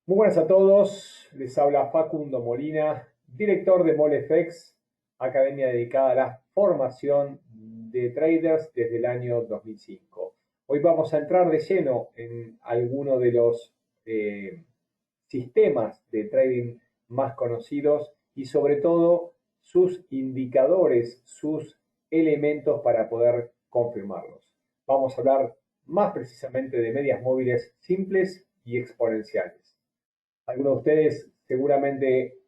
Muy buenas a todos, les habla Facundo Molina, director de MolFX, academia dedicada a la formación de traders desde el año 2005. Hoy vamos a entrar de lleno en alguno de los eh, sistemas de trading más conocidos y sobre todo sus indicadores, sus elementos para poder confirmarlos. Vamos a hablar más precisamente de medias móviles simples y exponenciales. Algunos de ustedes seguramente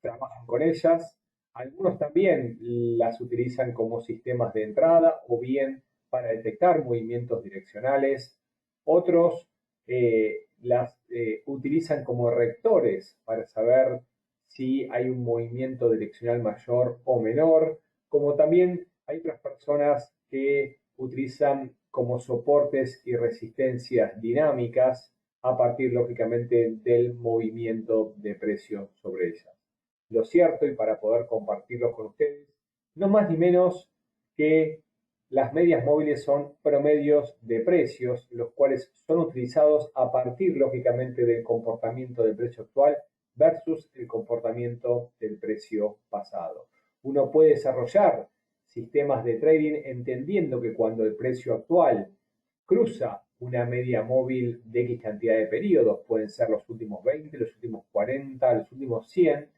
trabajan con ellas, algunos también las utilizan como sistemas de entrada o bien para detectar movimientos direccionales. Otros las utilizan como rectores para saber si hay un movimiento direccional mayor o menor, como también hay otras personas que utilizan como soportes y resistencias dinámicas a partir, lógicamente, del movimiento de precio sobre ellas. Lo cierto, y para poder compartirlo con ustedes, no más ni menos que las medias móviles son promedios de precios, los cuales son utilizados a partir, lógicamente, del comportamiento del precio actual versus el comportamiento del precio pasado. Uno puede desarrollar sistemas de trading entendiendo que cuando el precio actual cruza una media móvil de X cantidad de periodos, pueden ser los últimos 20, los últimos 40, los últimos 100,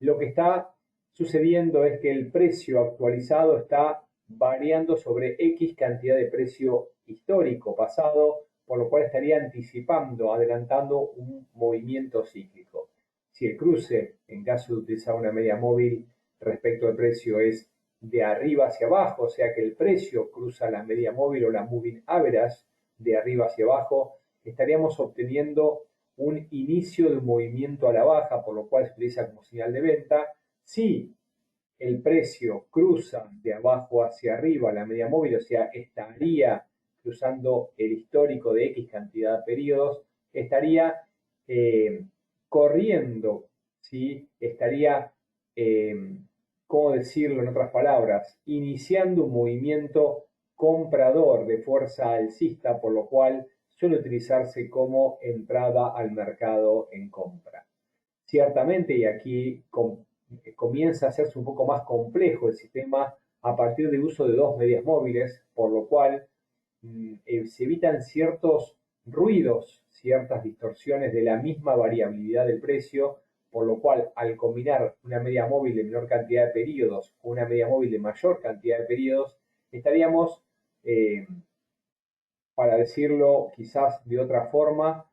lo que está sucediendo es que el precio actualizado está variando sobre X cantidad de precio histórico pasado, por lo cual estaría anticipando, adelantando un movimiento cíclico. Si el cruce, en caso de utilizar una media móvil respecto al precio, es de arriba hacia abajo, o sea que el precio cruza la media móvil o la moving average de arriba hacia abajo, estaríamos obteniendo un inicio de un movimiento a la baja, por lo cual se utiliza como señal de venta. Si el precio cruza de abajo hacia arriba la media móvil, o sea, estaría cruzando el histórico de X cantidad de periodos, estaría eh, corriendo, ¿sí? Estaría, ¿cómo decirlo en otras palabras? Iniciando un movimiento comprador de fuerza alcista, por lo cual suele utilizarse como entrada al mercado en compra. Ciertamente, y aquí comienza a hacerse un poco más complejo el sistema a partir del uso de dos medias móviles, por lo cual se evitan ciertos ruidos, ciertas distorsiones de la misma variabilidad del precio, por lo cual al combinar una media móvil de menor cantidad de periodos con una media móvil de mayor cantidad de periodos, estaríamos, eh, para decirlo quizás de otra forma,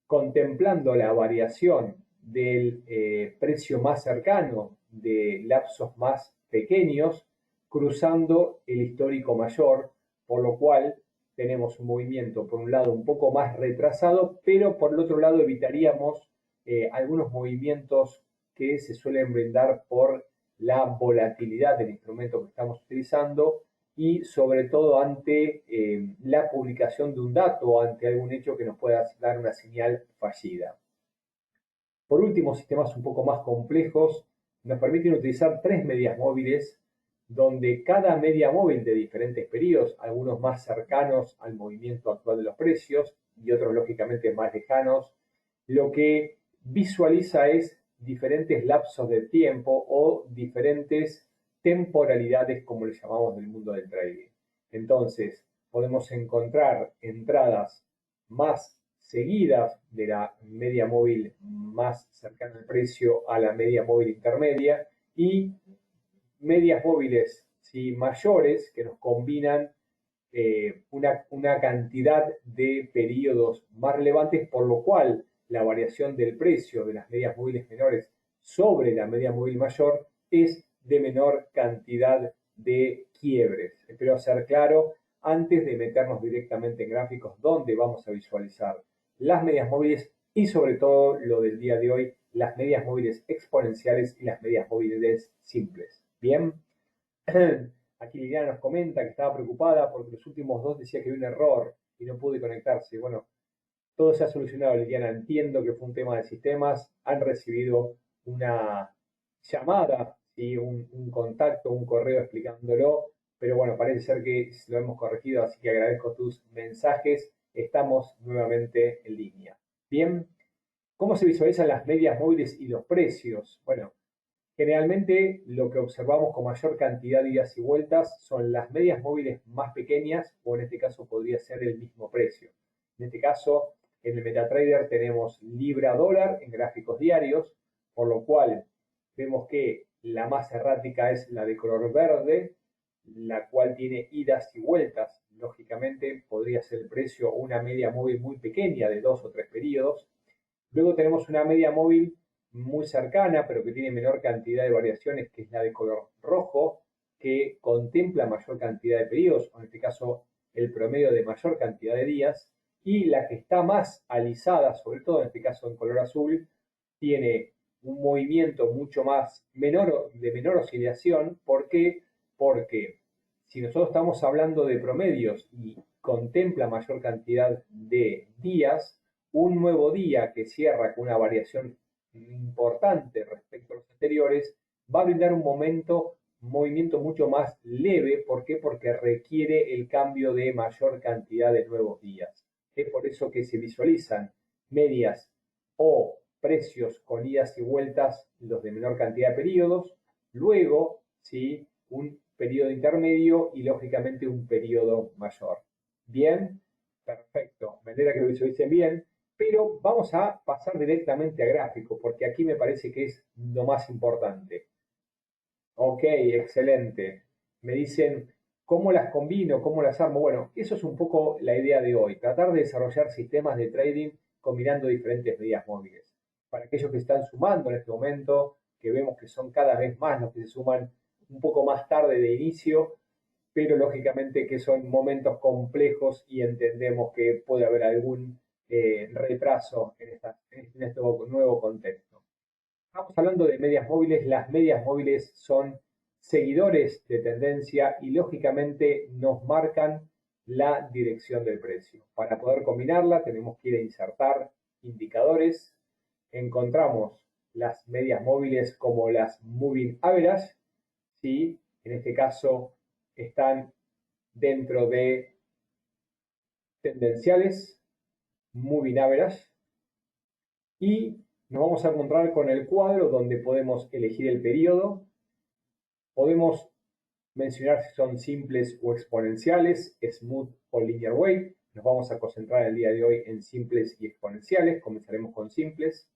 contemplando la variación del precio más cercano de lapsos más pequeños, cruzando el histórico mayor, por lo cual tenemos un movimiento, por un lado, un poco más retrasado, pero por el otro lado evitaríamos algunos movimientos que se suelen brindar por la volatilidad del instrumento que estamos utilizando y sobre todo ante la publicación de un dato o ante algún hecho que nos pueda dar una señal fallida. Por último, sistemas un poco más complejos nos permiten utilizar tres medias móviles donde cada media móvil de diferentes periodos, algunos más cercanos al movimiento actual de los precios y otros lógicamente más lejanos, lo que visualiza es diferentes lapsos de tiempo o diferentes temporalidades, como le llamamos del mundo del trading. Entonces, podemos encontrar entradas más seguidas de la media móvil más cercana al precio a la media móvil intermedia y medias móviles, ¿sí?, mayores que nos combinan una cantidad de periodos más relevantes, por lo cual la variación del precio de las medias móviles menores sobre la media móvil mayor es de menor cantidad de quiebres. Espero ser claro antes de meternos directamente en gráficos donde vamos a visualizar las medias móviles y sobre todo lo del día de hoy, las medias móviles exponenciales y las medias móviles simples. Bien, aquí Liliana nos comenta que estaba preocupada porque los últimos dos decía que había un error y no pude conectarse. Bueno, todo se ha solucionado, Liliana. Entiendo que fue un tema de sistemas. Han recibido una llamada, ¿sí?, un contacto, un correo explicándolo. Pero bueno, parece ser que lo hemos corregido, así que agradezco tus mensajes. Estamos nuevamente en línea. Bien, ¿Cómo se visualizan las medias móviles y los precios? Bueno, generalmente lo que observamos con mayor cantidad de idas y vueltas son las medias móviles más pequeñas, o en este caso podría ser el mismo precio. En este caso, en el MetaTrader tenemos libra dólar en gráficos diarios, por lo cual vemos que la más errática es la de color verde, la cual tiene idas y vueltas. Lógicamente podría ser el precio una media móvil muy pequeña de 2 o 3 periodos. Luego tenemos una media móvil muy cercana, pero que tiene menor cantidad de variaciones, que es la de color rojo, que contempla mayor cantidad de periodos, o en este caso el promedio de mayor cantidad de días, y la que está más alisada, sobre todo en este caso en color azul, tiene un movimiento mucho más menor, de menor oscilación. ¿Por qué? Porque si nosotros estamos hablando de promedios y contempla mayor cantidad de días, un nuevo día que cierra con una variación importante respecto a los anteriores va a brindar un movimiento mucho más leve. ¿Por qué? Porque requiere el cambio de mayor cantidad de nuevos días. Es por eso que se visualizan medias o precios con idas y vueltas, los de menor cantidad de periodos, luego, ¿sí?, un periodo intermedio y lógicamente un periodo mayor. Bien, perfecto, me alegra que lo visualicen bien, pero vamos a pasar directamente a gráfico, porque aquí me parece que es lo más importante. Ok, excelente. Me dicen, ¿cómo las combino? ¿Cómo las armo? Bueno, eso es un poco la idea de hoy, tratar de desarrollar sistemas de trading combinando diferentes medidas móviles. Para aquellos que están sumando en este momento, que vemos que son cada vez más los que se suman un poco más tarde de inicio, pero lógicamente que son momentos complejos y entendemos que puede haber algún retraso en este nuevo contexto. Estamos hablando de medias móviles. Las medias móviles son seguidores de tendencia y lógicamente nos marcan la dirección del precio. Para poder combinarla tenemos que ir a insertar indicadores. Encontramos las medias móviles como las Moving Average, ¿sí? En este caso están dentro de tendenciales, Moving Average, y nos vamos a encontrar con el cuadro donde podemos elegir el periodo. Podemos mencionar si son simples o exponenciales, smooth o linear wave. Nos vamos a concentrar el día de hoy en simples y exponenciales. Comenzaremos con simples.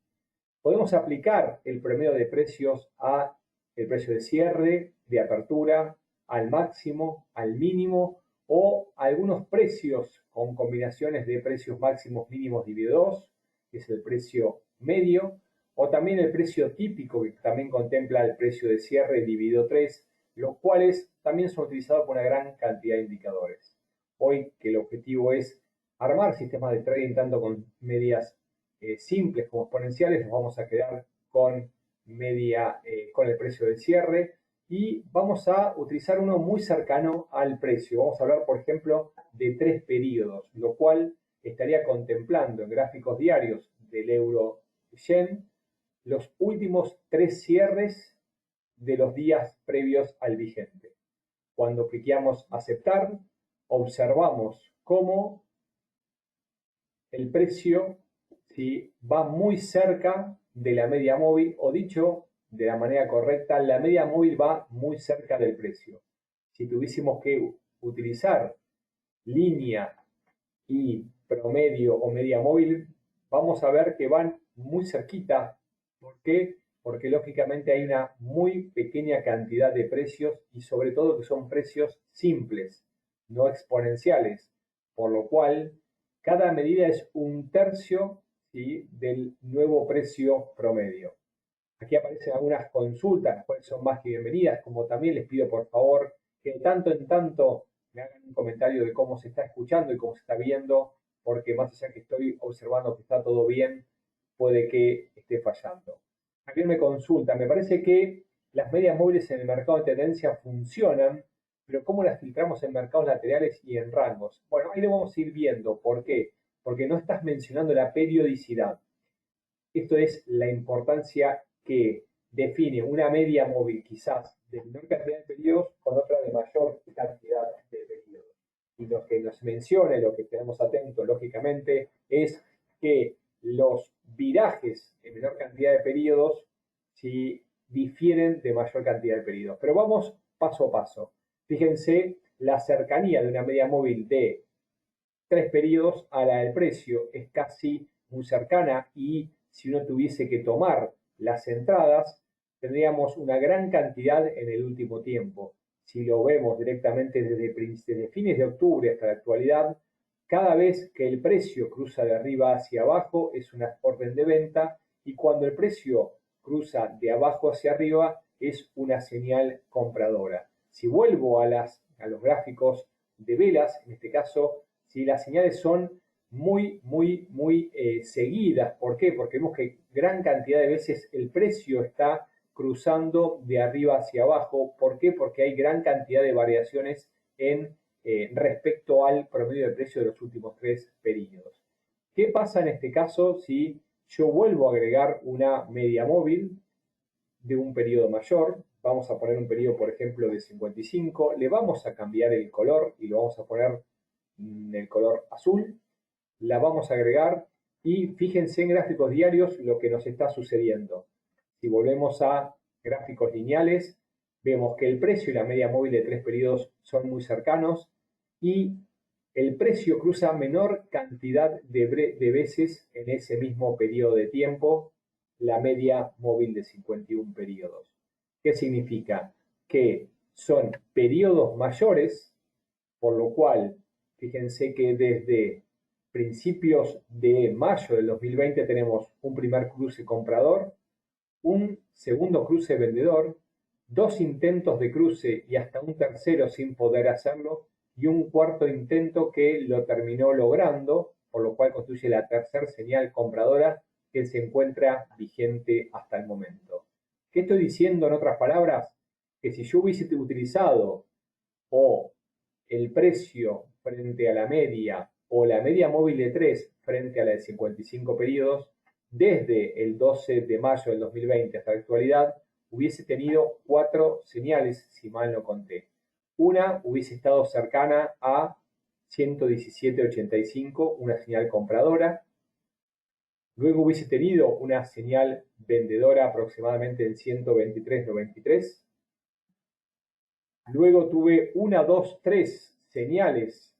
Podemos aplicar el promedio de precios a el precio de cierre, de apertura, al máximo, al mínimo, o algunos precios con combinaciones de precios máximos mínimos dividido 2, que es el precio medio, o también el precio típico, que también contempla el precio de cierre dividido 3, los cuales también son utilizados por una gran cantidad de indicadores. Hoy que el objetivo es armar sistemas de trading tanto con medias simples como exponenciales, nos vamos a quedar con con el precio de cierre, y vamos a utilizar uno muy cercano al precio. Vamos a hablar, por ejemplo, de 3 periodos, lo cual estaría contemplando en gráficos diarios del euro-yen los últimos 3 cierres de los días previos al vigente. Cuando cliqueamos aceptar, observamos cómo el precio, ¿sí?, va muy cerca de la media móvil, o dicho de la manera correcta, la media móvil va muy cerca del precio. Si tuviésemos que utilizar línea y promedio o media móvil, vamos a ver que van muy cerquita. ¿Por qué? Porque lógicamente hay una muy pequeña cantidad de precios, y sobre todo que son precios simples, no exponenciales, por lo cual cada medida es un tercio, ¿sí?, del nuevo precio promedio. Aquí aparecen algunas consultas, las cuales son más que bienvenidas, como también les pido por favor que de tanto en tanto me hagan un comentario de cómo se está escuchando y cómo se está viendo, porque más allá que estoy observando que está todo bien, puede que esté fallando. Aquí me consulta, me parece que las medias móviles en el mercado de tendencia funcionan, pero ¿cómo las filtramos en mercados laterales y en rangos? Bueno, ahí lo vamos a ir viendo. ¿Por qué? Porque no estás mencionando la periodicidad. Esto es la importancia que define una media móvil, quizás de menor cantidad de periodos con otra de mayor cantidad de periodos. Y lo que nos menciona, lo que tenemos atentos, lógicamente, es que los virajes en menor cantidad de periodos si difieren de mayor cantidad de periodos. Pero vamos paso a paso. Fíjense la cercanía de una media móvil de 3 periodos a la del precio es casi muy cercana, y si uno tuviese que tomar las entradas, tendríamos una gran cantidad en el último tiempo. Si lo vemos directamente desde fines de octubre hasta la actualidad, cada vez que el precio cruza de arriba hacia abajo es una orden de venta, y cuando el precio cruza de abajo hacia arriba es una señal compradora. Si vuelvo a los gráficos de velas, en este caso, si las señales son muy seguidas. ¿Por qué? Porque vemos que gran cantidad de veces el precio está cruzando de arriba hacia abajo. ¿Por qué? Porque hay gran cantidad de variaciones en respecto al promedio de precio de los últimos 3 periodos. ¿Qué pasa en este caso si yo vuelvo a agregar una media móvil de un periodo mayor? Vamos a poner un periodo, por ejemplo, de 55. Le vamos a cambiar el color y lo vamos a poner en el color azul. La vamos a agregar y fíjense en gráficos diarios lo que nos está sucediendo. Si volvemos a gráficos lineales, vemos que el precio y la media móvil de 3 periodos son muy cercanos, y el precio cruza menor cantidad de veces en ese mismo periodo de tiempo la media móvil de 51 periodos. ¿Qué significa? Que son periodos mayores, por lo cual fíjense que desde principios de mayo del 2020 tenemos un primer cruce comprador, un segundo cruce vendedor, 2 intentos de cruce y hasta un tercero sin poder hacerlo, y un cuarto intento que lo terminó logrando, por lo cual constituye la tercera señal compradora que se encuentra vigente hasta el momento. ¿Qué estoy diciendo en otras palabras? Que si yo hubiese utilizado o el precio frente a la media o la media móvil de 3 frente a la de 55 periodos, desde el 12 de mayo del 2020 hasta la actualidad, hubiese tenido 4 señales, si mal no conté. Una hubiese estado cercana a 117.85, una señal compradora. Luego hubiese tenido una señal vendedora aproximadamente en 123.93. Luego tuve 1, 2, 3 señales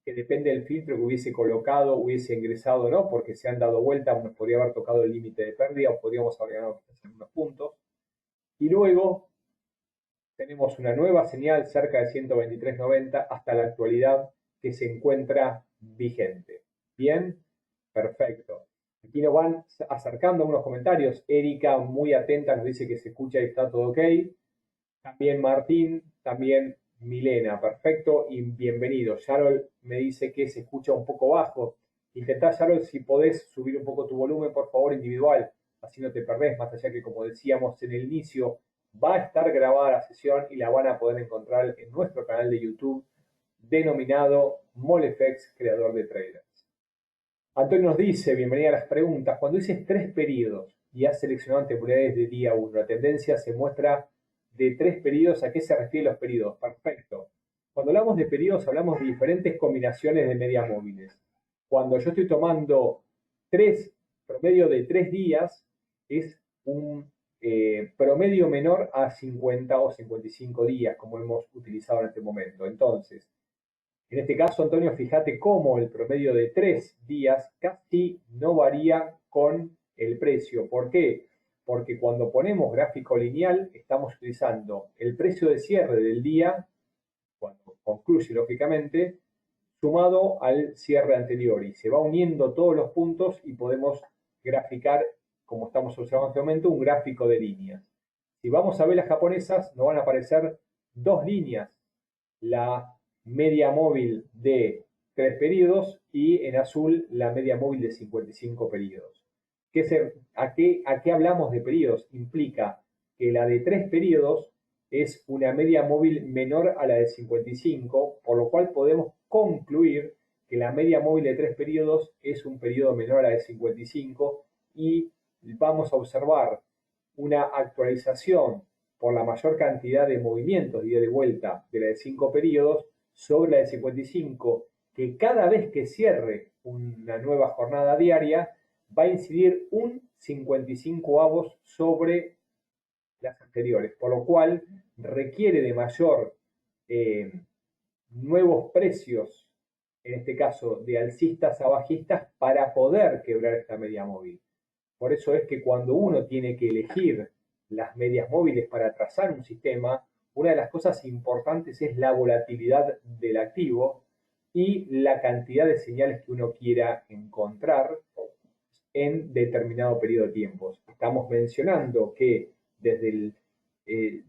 que depende del filtro que hubiese colocado, hubiese ingresado o no, porque se han dado vuelta, nos podría haber tocado el límite de pérdida o podríamos haber ganado algunos puntos. Y luego tenemos una nueva señal cerca de 123.90 hasta la actualidad que se encuentra vigente. Bien, perfecto. Aquí nos van acercando unos comentarios. Erika, muy atenta, nos dice que se escucha y está todo ok. También Martín, también Milena, perfecto y bienvenido. Yarol me dice que se escucha un poco bajo. Intentá, Yarol, si podés subir un poco tu volumen, por favor, individual, así no te perdés, más allá que, como decíamos en el inicio, va a estar grabada la sesión y la van a poder encontrar en nuestro canal de YouTube denominado Molex, creador de traders. Antonio nos dice, bienvenida a las preguntas, cuando dices 3 periodos y has seleccionado anterioridades de día 1, la tendencia se muestra de 3 periodos. ¿A qué se refieren los periodos? Perfecto. Cuando hablamos de periodos hablamos de diferentes combinaciones de medias móviles. Cuando yo estoy tomando promedio de 3 días, es un promedio menor a 50 o 55 días, como hemos utilizado en este momento. Entonces, en este caso, Antonio, fíjate cómo el promedio de 3 días casi no varía con el precio. ¿Por qué? Porque cuando ponemos gráfico lineal estamos utilizando el precio de cierre del día, cuando concluye lógicamente, sumado al cierre anterior, y se va uniendo todos los puntos y podemos graficar, como estamos observando en este momento, un gráfico de líneas. Si vamos a velas japonesas, nos van a aparecer 2 líneas, la media móvil de 3 periodos y en azul la media móvil de 55 periodos. ¿A qué hablamos de periodos? Implica que la de 3 periodos es una media móvil menor a la de 55, por lo cual podemos concluir que la media móvil de 3 periodos es un periodo menor a la de 55, y vamos a observar una actualización por la mayor cantidad de movimientos de ida y de vuelta de la de 5 periodos sobre la de 55, que cada vez que cierre una nueva jornada diaria va a incidir un 55avos sobre las anteriores, por lo cual requiere de mayor nuevos precios, en este caso de alcistas a bajistas, para poder quebrar esta media móvil. Por eso es que cuando uno tiene que elegir las medias móviles para trazar un sistema, una de las cosas importantes es la volatilidad del activo y la cantidad de señales que uno quiera encontrar en determinado periodo de tiempo. Estamos mencionando que desde el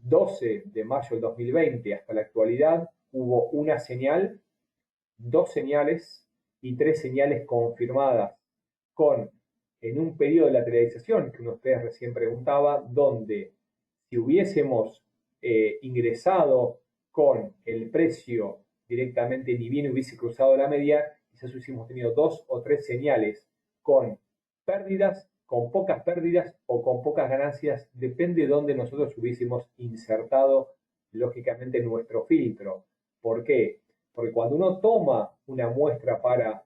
12 de mayo del 2020 hasta la actualidad hubo una señal, dos señales y tres señales confirmadas con en un periodo de lateralización que uno de ustedes recién preguntaba, donde si hubiésemos ingresado con el precio directamente, ni bien hubiese cruzado la media, quizás hubiésemos tenido dos o tres señales con pérdidas, con pocas pérdidas o con pocas ganancias, depende de dónde nosotros hubiésemos insertado lógicamente nuestro filtro. ¿Por qué? Porque cuando uno toma una muestra para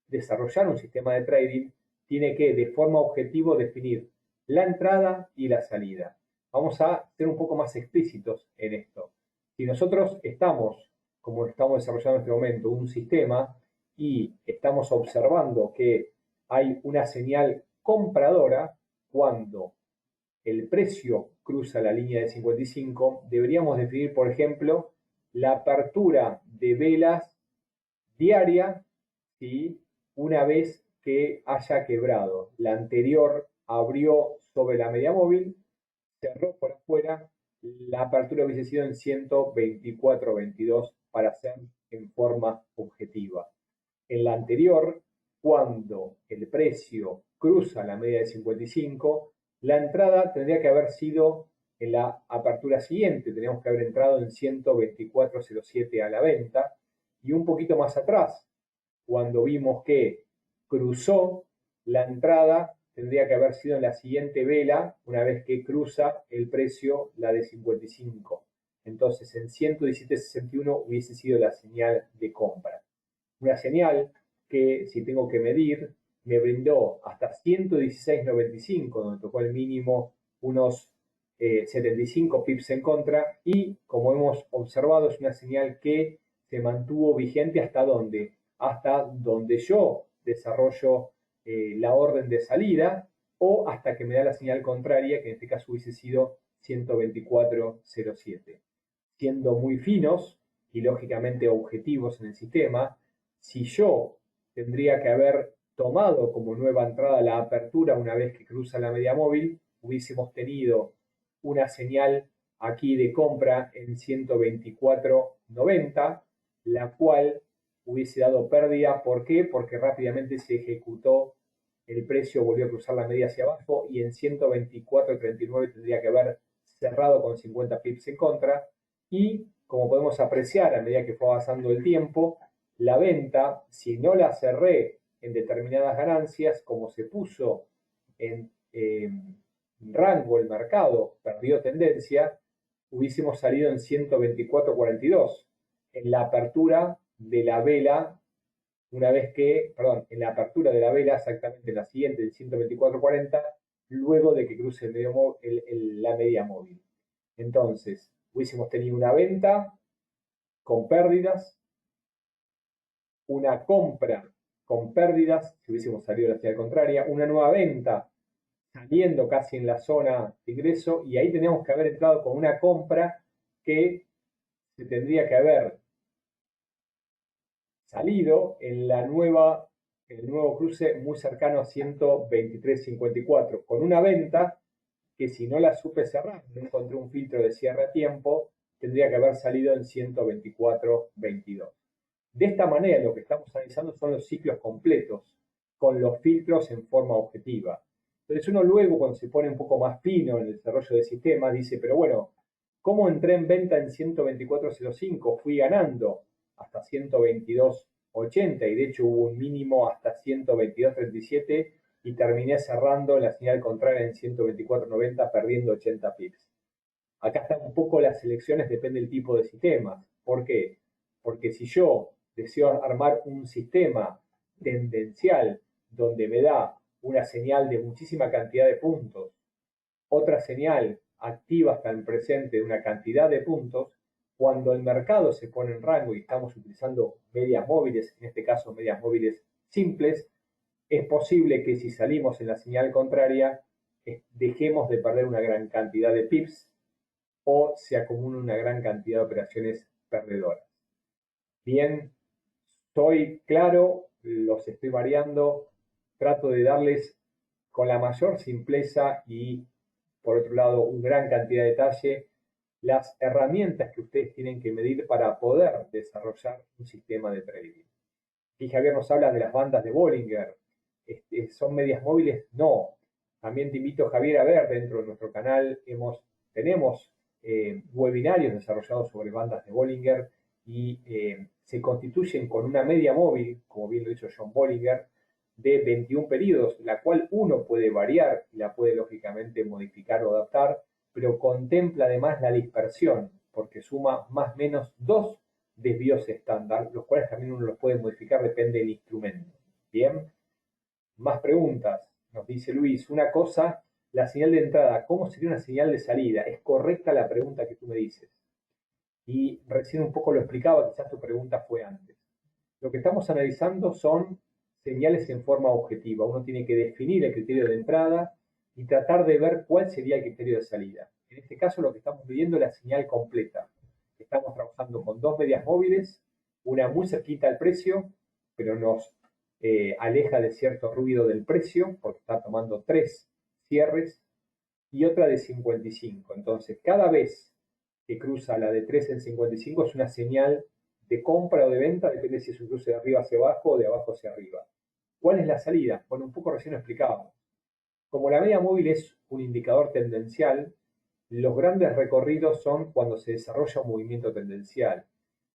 desarrollar un sistema de trading, tiene que de forma objetiva definir la entrada y la salida. Vamos a ser un poco más explícitos en esto. Si nosotros estamos, como estamos desarrollando en este momento, un sistema y estamos observando que hay una señal compradora, cuando el precio cruza la línea de 55, deberíamos definir, por ejemplo, la apertura de velas diaria, ¿sí? Una vez que haya quebrado. La anterior abrió sobre la media móvil, cerró por afuera, la apertura hubiese sido en 124.22 para ser en forma objetiva. En la anterior, cuando el precio cruza la media de 55, la entrada tendría que haber sido en la apertura siguiente, teníamos que haber entrado en 124.07 a la venta, y un poquito más atrás, cuando vimos que cruzó la entrada, tendría que haber sido en la siguiente vela, una vez que cruza el precio la de 55. Entonces en 117.61 hubiese sido la señal de compra. Una señal que, si tengo que medir, me brindó hasta 116.95, donde tocó el mínimo unos 75 pips en contra, y como hemos observado es una señal que se mantuvo vigente hasta donde yo desarrollo la orden de salida, o hasta que me da la señal contraria, que en este caso hubiese sido 124.07. Siendo muy finos y lógicamente objetivos en el sistema, si yo tendría que haber tomado como nueva entrada la apertura una vez que cruza la media móvil, hubiésemos tenido una señal aquí de compra en 124.90, la cual hubiese dado pérdida. ¿Por qué? Porque rápidamente se ejecutó, el precio volvió a cruzar la media hacia abajo y en 124.39 tendría que haber cerrado con 50 pips en contra. Y como podemos apreciar a medida que fue avanzando el tiempo, la venta, si no la cerré en determinadas ganancias, como se puso en rango el mercado, perdió tendencia, hubiésemos salido en 124.42 en la apertura de la vela, una vez que, perdón, en la apertura de la vela, exactamente la siguiente, el 124.40, luego de que cruce la media móvil. Entonces, hubiésemos tenido una venta con pérdidas, una compra con pérdidas, si hubiésemos salido de la señal contraria, una nueva venta saliendo casi en la zona de ingreso, y ahí tenemos que haber entrado con una compra que se tendría que haber salido en el nuevo cruce muy cercano a 123.54, con una venta que, si no la supe cerrar, no encontré un filtro de cierre a tiempo, tendría que haber salido en 124.22. De esta manera, lo que estamos analizando son los ciclos completos, con los filtros en forma objetiva. Entonces uno luego, cuando se pone un poco más fino en el desarrollo de sistemas, dice, pero bueno, ¿cómo entré en venta en 124.05? Fui ganando hasta 122.80 y de hecho hubo un mínimo hasta 122.37 y terminé cerrando en la señal contraria en 124.90 perdiendo 80 pips. Acá están un poco las selecciones, depende del tipo de sistemas. ¿Por qué? Porque si yo deseo armar un sistema tendencial donde me da una señal de muchísima cantidad de puntos, otra señal activa hasta el presente de una cantidad de puntos, cuando el mercado se pone en rango y estamos utilizando medias móviles, en este caso medias móviles simples, es posible que si salimos en la señal contraria, dejemos de perder una gran cantidad de pips o se acumule una gran cantidad de operaciones perdedoras. Bien, soy claro, los estoy variando, trato de darles con la mayor simpleza y, por otro lado, una gran cantidad de detalle, las herramientas que ustedes tienen que medir para poder desarrollar un sistema de trading. Y Javier nos habla de las bandas de Bollinger. ¿Son medias móviles? No. También te invito, Javier, a ver dentro de nuestro canal, tenemos webinarios desarrollados sobre bandas de Bollinger y se constituyen con una media móvil, como bien lo hizo John Bollinger, de 21 periodos, la cual uno puede variar y la puede lógicamente modificar o adaptar, pero contempla además la dispersión, porque suma más o menos 2 desvíos estándar, los cuales también uno los puede modificar, depende del instrumento. Bien, más preguntas. Nos dice Luis, una cosa, la señal de entrada, ¿cómo sería una señal de salida? Es correcta la pregunta que tú me dices. Y recién un poco lo explicaba, quizás tu pregunta fue antes. Lo que estamos analizando son señales en forma objetiva. Uno tiene que definir el criterio de entrada y tratar de ver cuál sería el criterio de salida. En este caso lo que estamos midiendo es la señal completa. Estamos trabajando con dos medias móviles, una muy cerquita al precio, pero nos aleja de cierto ruido del precio, porque está tomando 3 cierres, y otra de 55. Entonces, cada vez que cruza la de 3 en 55 es una señal de compra o de venta, depende si es un cruce de arriba hacia abajo o de abajo hacia arriba. ¿Cuál es la salida? Bueno, un poco recién lo explicábamos. Como la media móvil es un indicador tendencial, los grandes recorridos son cuando se desarrolla un movimiento tendencial,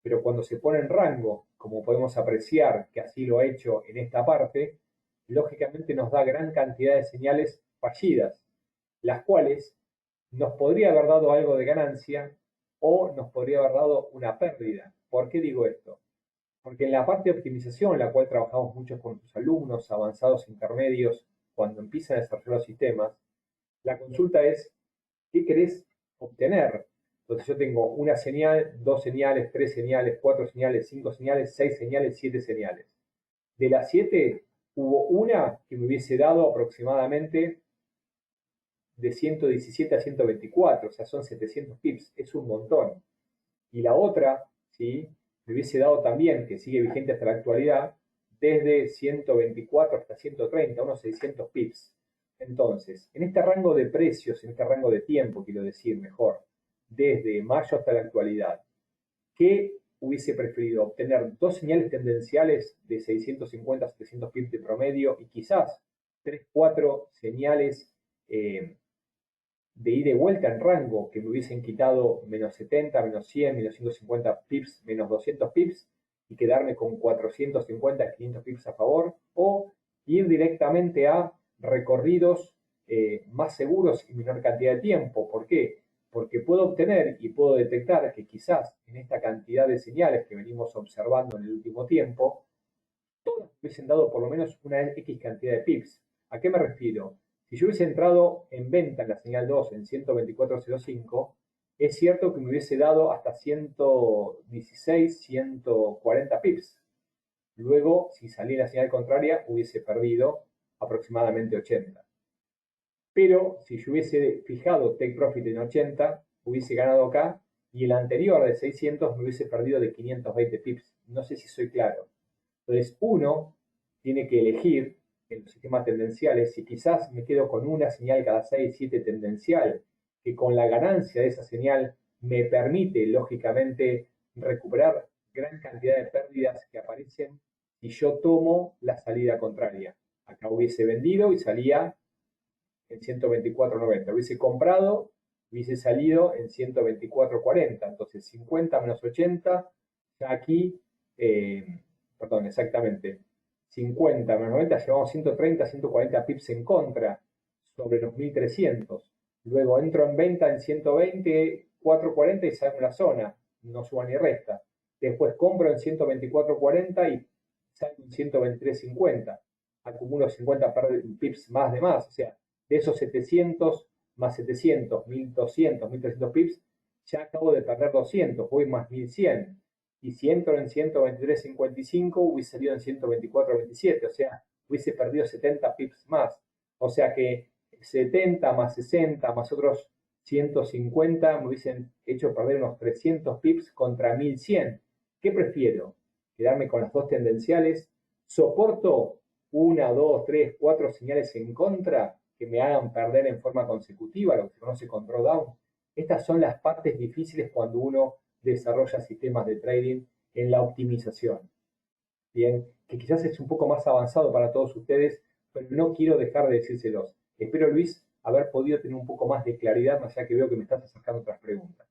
pero cuando se pone en rango, como podemos apreciar que así lo ha hecho en esta parte, lógicamente nos da gran cantidad de señales fallidas, las cuales nos podría haber dado algo de ganancia o nos podría haber dado una pérdida. ¿Por qué digo esto? Porque en la parte de optimización, en la cual trabajamos mucho con sus alumnos, avanzados, intermedios, cuando empiezan a desarrollar los sistemas, la consulta es, ¿qué querés obtener? Entonces yo tengo una señal, 2 señales, 3 señales, 4 señales, 5 señales, 6 señales, 7 señales. De las 7, hubo una que me hubiese dado aproximadamente de 117 a 124, o sea, son 700 pips, es un montón. Y la otra, ¿sí?, me hubiese dado también, que sigue vigente hasta la actualidad, desde 124 hasta 130, unos 600 pips. Entonces, en este rango de precios, en este rango de tiempo, quiero decir mejor, desde mayo hasta la actualidad, ¿qué hubiese preferido? Obtener 2 señales tendenciales de 650 a 700 pips de promedio y quizás 3, 4 señales de ida y vuelta en rango que me hubiesen quitado menos 70, menos 100, menos 150 pips, menos 200 pips y quedarme con 450, 500 pips a favor, o ir directamente a recorridos más seguros y menor cantidad de tiempo. ¿Por qué? Porque puedo obtener y puedo detectar que quizás en esta cantidad de señales que venimos observando en el último tiempo, todas hubiesen dado por lo menos una X cantidad de pips. ¿A qué me refiero? Si yo hubiese entrado en venta en la señal 2 en 124.05, es cierto que me hubiese dado hasta 116, 140 pips. Luego, si salí en la señal contraria, hubiese perdido aproximadamente 80. Pero si yo hubiese fijado take profit en 80, hubiese ganado acá, y el anterior de 600 me hubiese perdido de 520 pips. No sé si soy claro. Entonces, uno tiene que elegir en los sistemas tendenciales si quizás me quedo con una señal cada 6, 7 tendencial, que con la ganancia de esa señal me permite, lógicamente, recuperar gran cantidad de pérdidas que aparecen si yo tomo la salida contraria. Acá hubiese vendido y salía en 124.90. Hubiese comprado, hubiese salido en 124.40. Entonces, 50 menos 80, ya aquí, perdón, exactamente, 50 menos 90, llevamos 130, 140 pips en contra sobre los 1300. Luego entro en venta en 120, 440 y salgo en la zona, no suba ni resta. Después compro en 124.40 y salgo en 123.50. acumulo 50 pips más de más. O sea, de esos 700 más 700, 1200, 1300 pips, ya acabo de perder 200, voy más 1100. Y si entro en 123.55, hubiese salido en 124.27. O sea, hubiese perdido 70 pips más. O sea que 70 más 60 más otros 150 me hubiesen hecho perder unos 300 pips contra 1100. ¿Qué prefiero? ¿Quedarme con las dos tendenciales? ¿Soporto una, dos, tres, cuatro señales en contra que me hagan perder en forma consecutiva, lo que se conoce con drawdown? Estas son las partes difíciles cuando uno desarrolla sistemas de trading en la optimización. Bien, que quizás es un poco más avanzado para todos ustedes, pero no quiero dejar de decírselos. Espero, Luis, haber podido tener un poco más de claridad, más allá que veo que me estás sacando otras preguntas.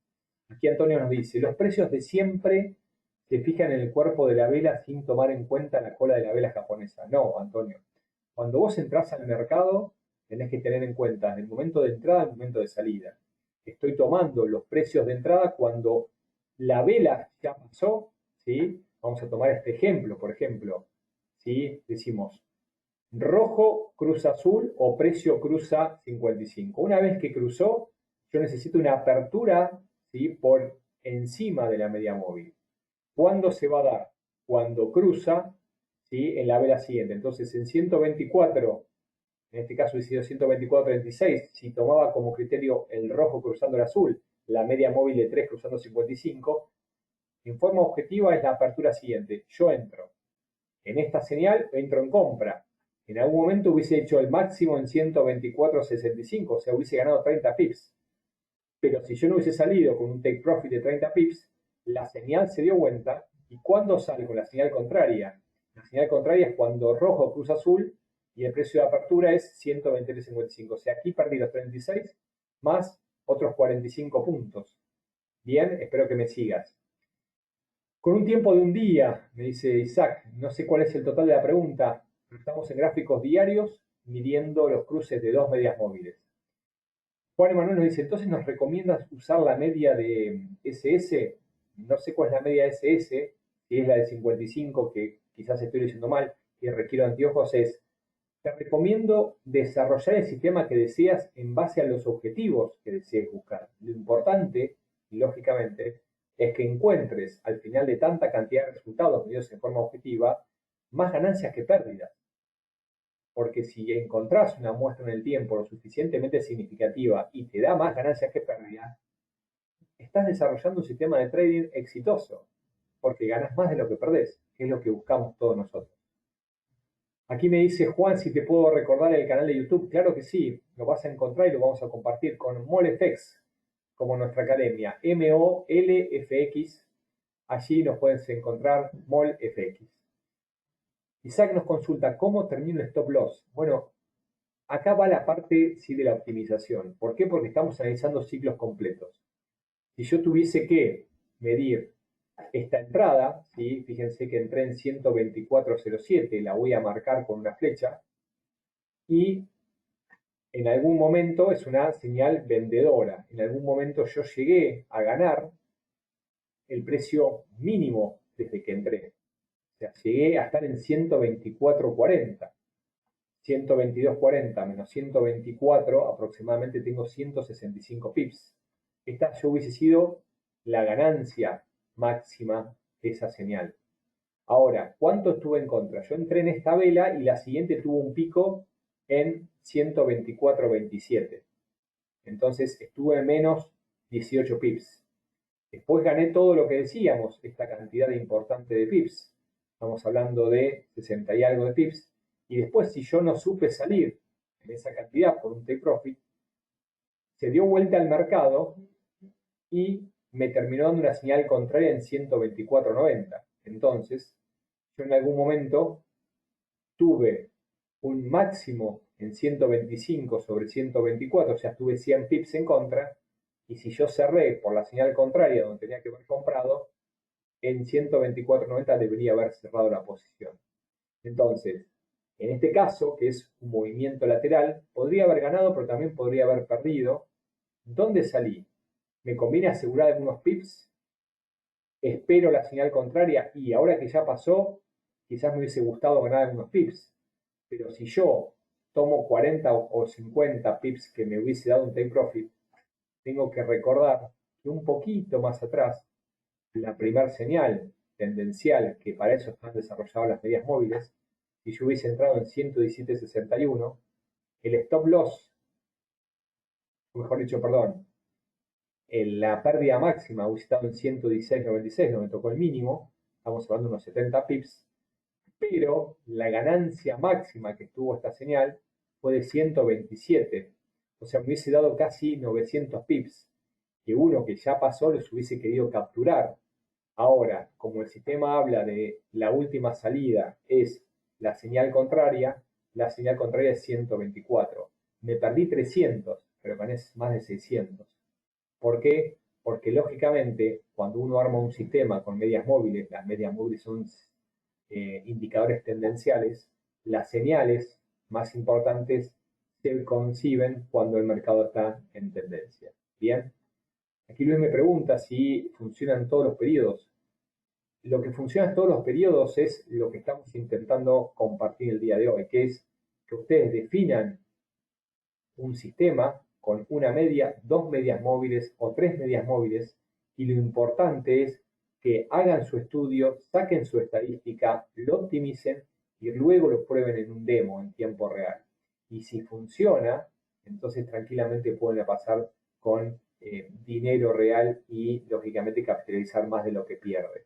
Aquí Antonio nos dice, los precios de siempre se fijan en el cuerpo de la vela sin tomar en cuenta la cola de la vela japonesa. No, Antonio. Cuando vos entras al mercado, tenés que tener en cuenta el momento de entrada y el momento de salida. Estoy tomando los precios de entrada cuando la vela ya pasó, ¿sí? Vamos a tomar este ejemplo, por ejemplo, ¿sí? Decimos rojo cruza azul o precio cruza 55. Una vez que cruzó, yo necesito una apertura, ¿sí? Por encima de la media móvil. ¿Cuándo se va a dar? Cuando cruza, ¿sí? En la vela siguiente. Entonces, en 124, en este caso hubiese sido 124.36, si tomaba como criterio el rojo cruzando el azul, la media móvil de 3 cruzando 55, en forma objetiva es la apertura siguiente. Yo entro en esta señal, entro en compra. En algún momento hubiese hecho el máximo en 124.65, o sea, hubiese ganado 30 pips. Pero si yo no hubiese salido con un take profit de 30 pips, la señal se dio vuelta. ¿Y cuándo sale con la señal contraria? La señal contraria es cuando rojo cruza azul y el precio de apertura es 123.55. O sea, aquí perdí los 36 más otros 45 puntos. Bien, espero que me sigas. Con un tiempo de un día, me dice Isaac, no sé cuál es el total de la pregunta, pero estamos en gráficos diarios midiendo los cruces de dos medias móviles. Juan Emanuel nos dice, entonces nos recomiendas usar la media de SS, no sé cuál es la media de SS, si es la de 55, que quizás estoy diciendo mal, que requiero anteojos, te recomiendo desarrollar el sistema que deseas en base a los objetivos que desees buscar. Lo importante, lógicamente, es que encuentres al final de tanta cantidad de resultados medidos en forma objetiva, más ganancias que pérdidas. Porque si encontrás una muestra en el tiempo lo suficientemente significativa y te da más ganancias que pérdidas, estás desarrollando un sistema de trading exitoso, porque ganas más de lo que perdés, que es lo que buscamos todos nosotros. Aquí me dice Juan si te puedo recordar el canal de YouTube. Claro que sí, lo vas a encontrar y lo vamos a compartir con MolFX, como nuestra academia, MOLFX. Allí nos puedes encontrar MolFX. Isaac nos consulta, ¿cómo termino el stop loss? Bueno, acá va la parte sí, de la optimización. ¿Por qué? Porque estamos analizando ciclos completos. Si yo tuviese que medir esta entrada, ¿sí? Fíjense que entré en 124.07, la voy a marcar con una flecha, y en algún momento es una señal vendedora. En algún momento yo llegué a ganar el precio mínimo desde que entré. O sea, llegué a estar en 124.40. 122.40 menos 124, aproximadamente tengo 165 pips. Esta yo hubiese sido la ganancia máxima de esa señal. Ahora, ¿cuánto estuve en contra? Yo entré en esta vela y la siguiente tuvo un pico en 124.27. Entonces estuve en menos 18 pips. Después gané todo lo que decíamos, esta cantidad importante de pips. Estamos hablando de 60 y algo de pips. Y después, si yo no supe salir en esa cantidad por un take profit, se dio vuelta al mercado y me terminó dando una señal contraria en 124.90. Entonces, yo en algún momento tuve un máximo en 125 sobre 124, o sea, tuve 100 pips en contra, y si yo cerré por la señal contraria donde tenía que haber comprado, en 124.90 debería haber cerrado la posición. Entonces, en este caso, que es un movimiento lateral, podría haber ganado, pero también podría haber perdido. ¿Dónde salí? ¿Me conviene asegurar algunos pips? Espero la señal contraria y ahora que ya pasó, quizás me hubiese gustado ganar algunos pips. Pero si yo tomo 40 o 50 pips que me hubiese dado un take profit, tengo que recordar que un poquito más atrás, la primer señal tendencial, que para eso están desarrolladas las medias móviles, si yo hubiese entrado en 117.61, el stop loss, o mejor dicho, perdón, la pérdida máxima hubiese estado en 116.96, no me tocó el mínimo, estamos hablando de unos 70 pips, pero la ganancia máxima que tuvo esta señal fue de 127, o sea, me hubiese dado casi 900 pips, que uno que ya pasó los hubiese querido capturar. Ahora, como el sistema habla de la última salida es la señal contraria es 124. Me perdí 300, pero gané más de 600. ¿Por qué? Porque lógicamente, cuando uno arma un sistema con medias móviles, las medias móviles son indicadores tendenciales, las señales más importantes se conciben cuando el mercado está en tendencia. Bien, aquí Luis me pregunta si funcionan todos los periodos. Lo que funciona en todos los periodos es lo que estamos intentando compartir el día de hoy, que es que ustedes definan un sistema con una media, dos medias móviles o tres medias móviles, y lo importante es que hagan su estudio, saquen su estadística, lo optimicen y luego lo prueben en un demo en tiempo real. Y si funciona, entonces tranquilamente pueden pasar con dinero real y lógicamente capitalizar más de lo que pierde.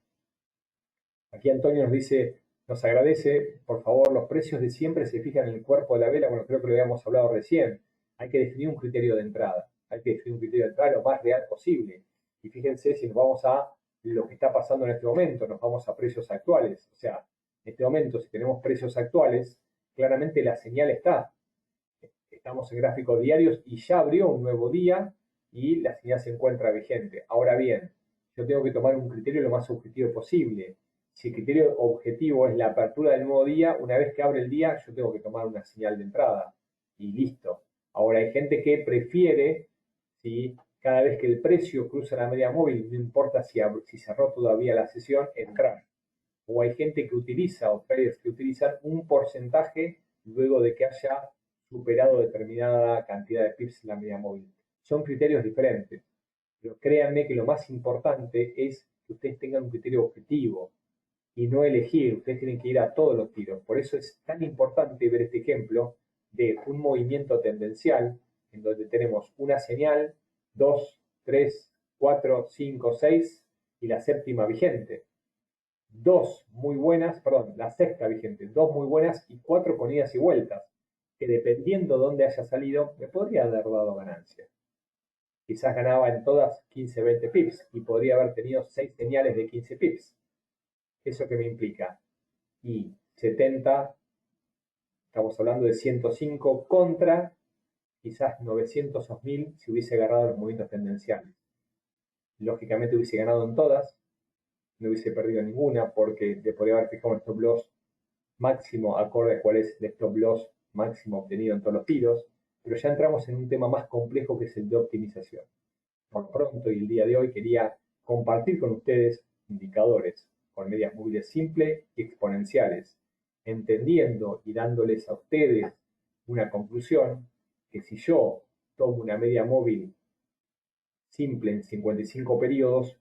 Aquí Antonio nos dice, nos agradece, por favor, los precios de siempre se fijan en el cuerpo de la vela. Bueno, creo que lo habíamos hablado recién. Hay que definir un criterio de entrada. Hay que definir un criterio de entrada lo más real posible. Y fíjense si nos vamos a lo que está pasando en este momento, nos vamos a precios actuales. O sea, en este momento, si tenemos precios actuales, claramente la señal está. Estamos en gráficos diarios y ya abrió un nuevo día y la señal se encuentra vigente. Ahora bien, yo tengo que tomar un criterio lo más objetivo posible. Si el criterio objetivo es la apertura del nuevo día, una vez que abre el día, yo tengo que tomar una señal de entrada y listo. Ahora hay gente que prefiere, ¿sí? Cada vez que el precio cruza la media móvil, no importa si cerró todavía la sesión, entrar. O hay gente que utiliza, o traders que utilizan un porcentaje luego de que haya superado determinada cantidad de pips en la media móvil. Son criterios diferentes, pero créanme que lo más importante es que ustedes tengan un criterio objetivo y no elegir, ustedes tienen que ir a todos los tiros. Por eso es tan importante ver este ejemplo de un movimiento tendencial en donde tenemos una señal, 2, 3, 4, 5, 6 y la séptima vigente. Dos muy buenas, perdón, la sexta vigente, dos muy buenas y cuatro con idas y vueltas, que dependiendo de dónde haya salido, me podría haber dado ganancia. Quizás ganaba en todas 15, 20 pips y podría haber tenido 6 señales de 15 pips. ¿Eso qué me implica? Y 70, estamos hablando de 105 contra quizás 900 o 1000 si hubiese agarrado los movimientos tendenciales. Lógicamente hubiese ganado en todas, no hubiese perdido ninguna porque le podría haber fijado un stop loss máximo acorde a cuál es el stop loss máximo obtenido en todos los tiros, pero ya entramos en un tema más complejo que es el de optimización. Por pronto y el día de hoy quería compartir con ustedes indicadores con medias móviles simples y exponenciales, entendiendo y dándoles a ustedes una conclusión que si yo tomo una media móvil simple en 55 periodos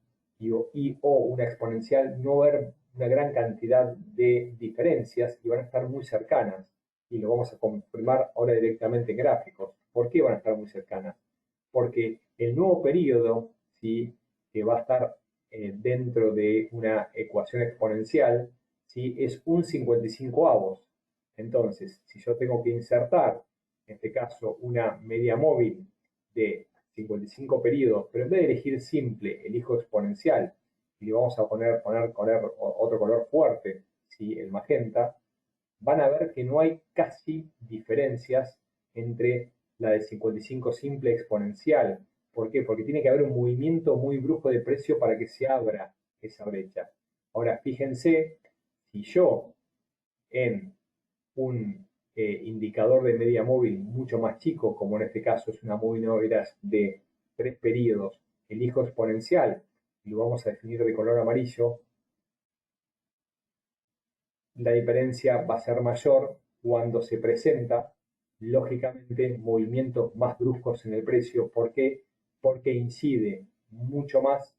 o una exponencial, no va a haber una gran cantidad de diferencias y van a estar muy cercanas. Y lo vamos a confirmar ahora directamente en gráficos. ¿Por qué van a estar muy cercanas? Porque el nuevo periodo, ¿sí? Que va a estar dentro de una ecuación exponencial, ¿sí? Es un 55 avos. Entonces, si yo tengo que insertar, en este caso, una media móvil de 55 periodos, pero en vez de elegir simple, elijo exponencial y le vamos a poner otro color fuerte, ¿sí? El magenta, van a ver que no hay casi diferencias entre la de 55 simple exponencial. ¿Por qué? Porque tiene que haber un movimiento muy brusco de precio para que se abra esa brecha. Ahora, fíjense, si yo en un indicador de media móvil mucho más chico, como en este caso es una móvil de 3 periodos, elijo exponencial y lo vamos a definir de color amarillo, la diferencia va a ser mayor cuando se presenta, lógicamente, movimientos más bruscos en el precio. ¿Por qué? Porque incide mucho más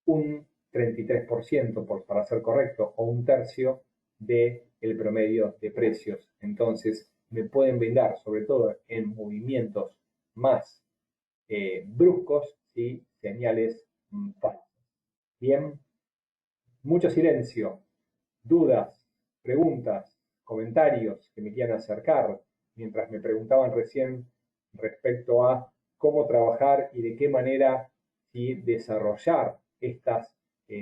un 33%, para ser correcto, o un tercio del promedio de precios. Entonces, me pueden brindar, sobre todo en movimientos más bruscos, ¿sí? Señales falsas. Bien, mucho silencio, dudas, preguntas, comentarios que me quieran acercar, mientras me preguntaban recién respecto a cómo trabajar y de qué manera, ¿sí?, desarrollar estas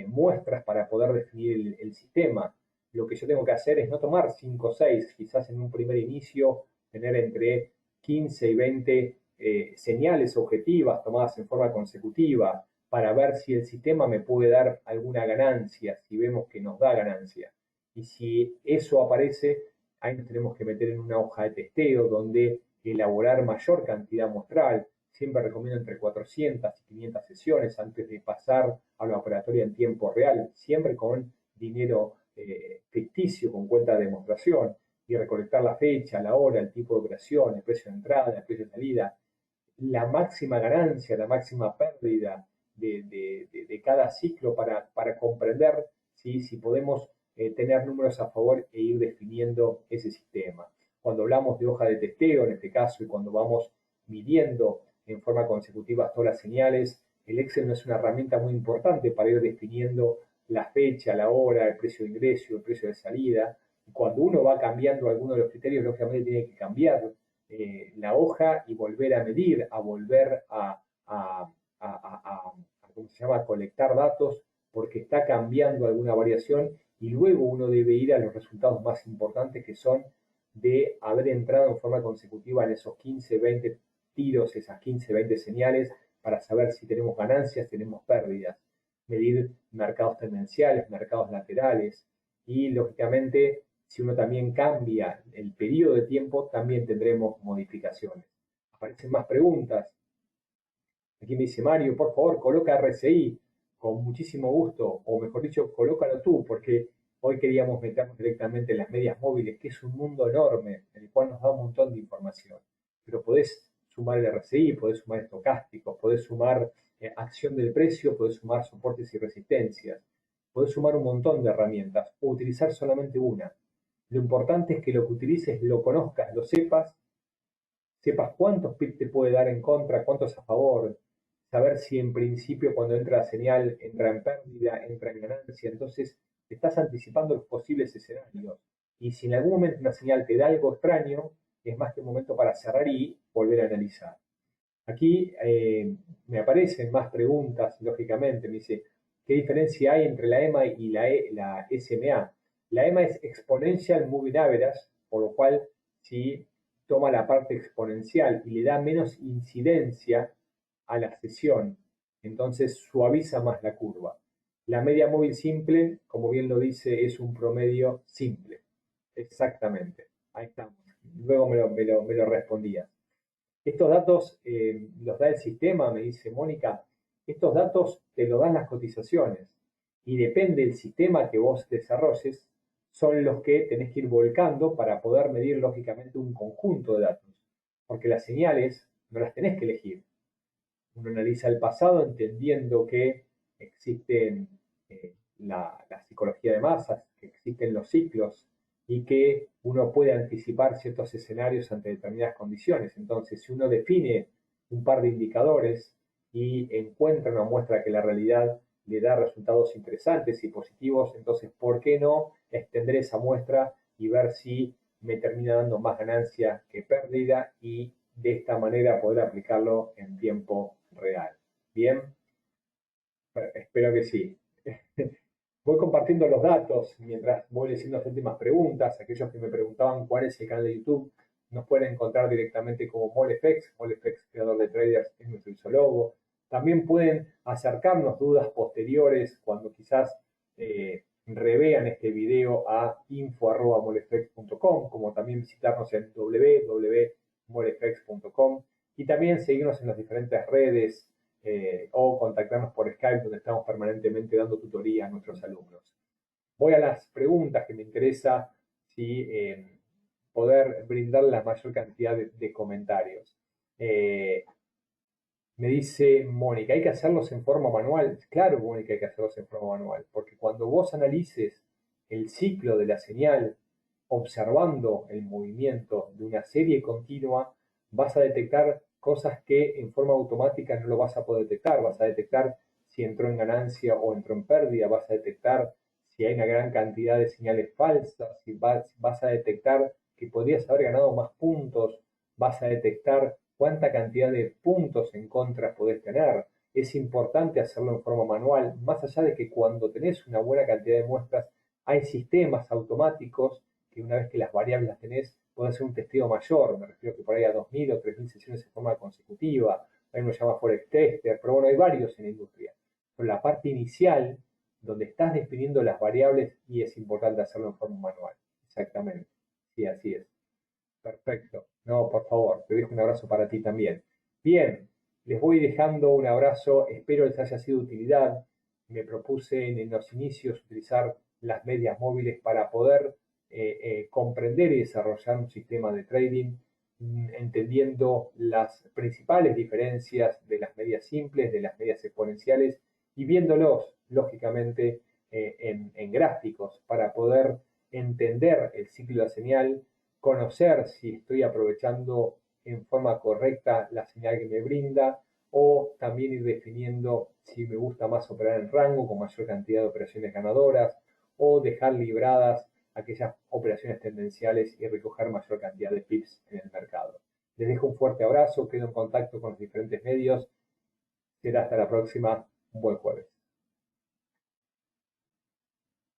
muestras para poder definir el sistema. Lo que yo tengo que hacer es no tomar 5 o 6, quizás en un primer inicio tener entre 15 y 20 señales objetivas tomadas en forma consecutiva, para ver si el sistema me puede dar alguna ganancia, si vemos que nos da ganancia. Y si eso aparece, ahí nos tenemos que meter en una hoja de testeo donde elaborar mayor cantidad muestral. Siempre recomiendo entre 400 y 500 sesiones antes de pasar a la operatoria en tiempo real, siempre con dinero ficticio, con cuenta de demostración, y recolectar la fecha, la hora, el tipo de operación, el precio de entrada, el precio de salida, la máxima ganancia, la máxima pérdida de cada ciclo para comprender, ¿sí?, si podemos tener números a favor e ir definiendo ese sistema. Cuando hablamos de hoja de testeo, en este caso, y cuando vamos midiendo en forma consecutiva todas las señales, el Excel no es una herramienta muy importante para ir definiendo la fecha, la hora, el precio de ingreso, el precio de salida. Y cuando uno va cambiando alguno de los criterios, lógicamente tiene que cambiar la hoja y volver a medir, a volver ¿cómo se llama?, a colectar datos, porque está cambiando alguna variación, y luego uno debe ir a los resultados más importantes, que son de haber entrado en forma consecutiva en esos 15, 20 tiros, esas 15, 20 señales, para saber si tenemos ganancias, tenemos pérdidas, medir mercados tendenciales, mercados laterales, y lógicamente si uno también cambia el periodo de tiempo, también tendremos modificaciones. Aparecen más preguntas. Aquí me dice Mario, por favor, coloca RSI. Con muchísimo gusto, o mejor dicho, colócalo tú, porque hoy queríamos meternos directamente en las medias móviles, que es un mundo enorme, en el cual nos da un montón de información. Pero podés sumar el RSI, podés sumar estocásticos, podés sumar acción del precio, podés sumar soportes y resistencias, podés sumar un montón de herramientas, o utilizar solamente una. Lo importante es que lo que utilices lo conozcas, lo sepas cuántos pips te puede dar en contra, cuántos a favor, saber si en principio cuando entra la señal entra en pérdida, entra en ganancia. Entonces te estás anticipando los posibles escenarios. Y si en algún momento una señal te da algo extraño, es más que un momento para cerrar y volver a analizar. Aquí me aparecen más preguntas, lógicamente. Me dice, ¿qué diferencia hay entre la EMA y la SMA? La EMA es Exponential Moving Average, por lo cual si toma la parte exponencial y le da menos incidencia a la sesión, entonces suaviza más la curva. La media móvil simple, como bien lo dice, es un promedio simple. Exactamente. Ahí estamos. Luego me lo respondía. Estos datos los da el sistema, me dice Mónica. Estos datos te los dan las cotizaciones, y depende del sistema que vos desarrolles, son los que tenés que ir volcando para poder medir lógicamente un conjunto de datos, porque las señales no las tenés que elegir. Uno analiza el pasado entendiendo que existen la psicología de masas, que existen los ciclos, y que uno puede anticipar ciertos escenarios ante determinadas condiciones. Entonces, si uno define un par de indicadores y encuentra una muestra que la realidad le da resultados interesantes y positivos, entonces, ¿por qué no extender esa muestra y ver si me termina dando más ganancia que pérdida, y de esta manera poder aplicarlo en tiempo real? Bien, espero que sí. Voy compartiendo los datos mientras voy leyendo las últimas preguntas. Aquellos que me preguntaban cuál es el canal de YouTube, nos pueden encontrar directamente como MoleFX. MoleFX, creador de traders, es nuestro isólogo. También pueden acercarnos dudas posteriores cuando quizás revean este video a info@molefx.com, como también visitarnos en www.molefx.com, y también seguirnos en las diferentes redes o contactarnos por Skype, donde estamos permanentemente dando tutoría a nuestros alumnos. Voy a las preguntas que me interesa, ¿sí? poder brindar la mayor cantidad de comentarios. Me dice Mónica, ¿hay que hacerlos en forma manual? Claro, Mónica, hay que hacerlos en forma manual, porque cuando vos analices el ciclo de la señal, observando el movimiento de una serie continua, vas a detectar cosas que en forma automática no lo vas a poder detectar. Vas a detectar si entró en ganancia o entró en pérdida, vas a detectar si hay una gran cantidad de señales falsas, si vas a detectar que podrías haber ganado más puntos, vas a detectar cuánta cantidad de puntos en contra podés tener. Es importante hacerlo en forma manual, más allá de que cuando tenés una buena cantidad de muestras, hay sistemas automáticos que una vez que las variables las tenés, podés hacer un testeo mayor. Me refiero que por ahí a 2000 o 3000 sesiones en forma consecutiva. Hay uno que se llama Forex Tester, pero bueno, hay varios en la industria. Pero la parte inicial, donde estás definiendo las variables, y es importante hacerlo en forma manual. Exactamente. Sí, así es. Perfecto. No, por favor, te dejo un abrazo para ti también. Bien, les voy dejando un abrazo, espero les haya sido de utilidad. Me propuse en los inicios utilizar las medias móviles para poder comprender y desarrollar un sistema de trading, entendiendo las principales diferencias de las medias simples, de las medias exponenciales y viéndolos, lógicamente, en gráficos para poder entender el ciclo de la señal, conocer si estoy aprovechando en forma correcta la señal que me brinda o también ir definiendo si me gusta más operar en rango con mayor cantidad de operaciones ganadoras o dejar libradas aquellas operaciones tendenciales y recoger mayor cantidad de pips en el mercado. Les dejo un fuerte abrazo, quedo en contacto con los diferentes medios. Será hasta la próxima. Un buen jueves.